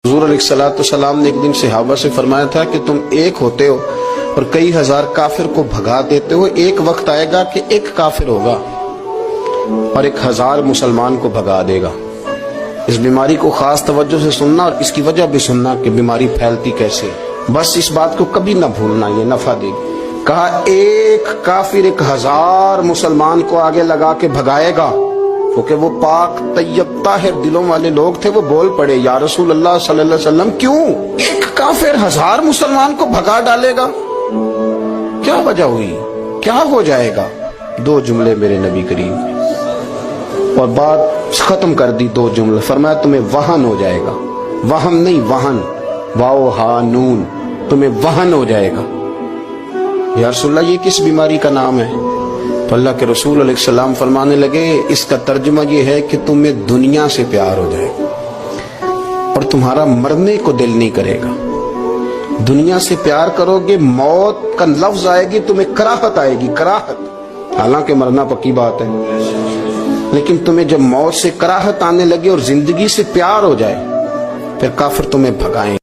حضور علیہ السلام نے ایک دن صحابہ سے فرمایا تھا کہ تم ایک ہوتے ہو اور کئی ہزار کافر کو بھگا دیتے ہو، ایک وقت آئے گا کہ ایک کافر ہوگا اور 1000 مسلمان کو بھگا دے گا۔ اس بیماری کو خاص توجہ سے سننا اور اس کی وجہ بھی سننا کہ بیماری پھیلتی کیسے، بس اس بات کو کبھی نہ بھولنا، یہ نفع دے گی۔ کہا ایک کافر 1000 مسلمان کو آگے لگا کے بھگائے گا، کیونکہ وہ پاک طیب طاہر دلوں والے لوگ تھے۔ وہ بول پڑے یا رسول اللہ صلی اللہ علیہ وسلم کیوں ایک کافر 1000 مسلمان کو بھگا ڈالے گا؟ کیا وجہ ہوئی، کیا ہو جائے گا؟ 2 جملے میرے نبی کریم نے، اور بات ختم کر دی 2 جملے۔ فرمایا تمہیں وہن ہو جائے گا، وہم نہیں وہن، واو ہا نون، تمہیں وہن ہو جائے گا۔ یا رسول اللہ یہ کس بیماری کا نام ہے؟ تو اللہ کے رسول علیہ السلام فرمانے لگے اس کا ترجمہ یہ ہے کہ تمہیں دنیا سے پیار ہو جائے گا اور تمہارا مرنے کو دل نہیں کرے گا۔ دنیا سے پیار کرو گے، موت کا لفظ آئے گی تمہیں کراہت آئے گی، کراہت، حالانکہ مرنا پکی بات ہے، لیکن تمہیں جب موت سے کراہت آنے لگے اور زندگی سے پیار ہو جائے پھر کافر تمہیں بھگائیں۔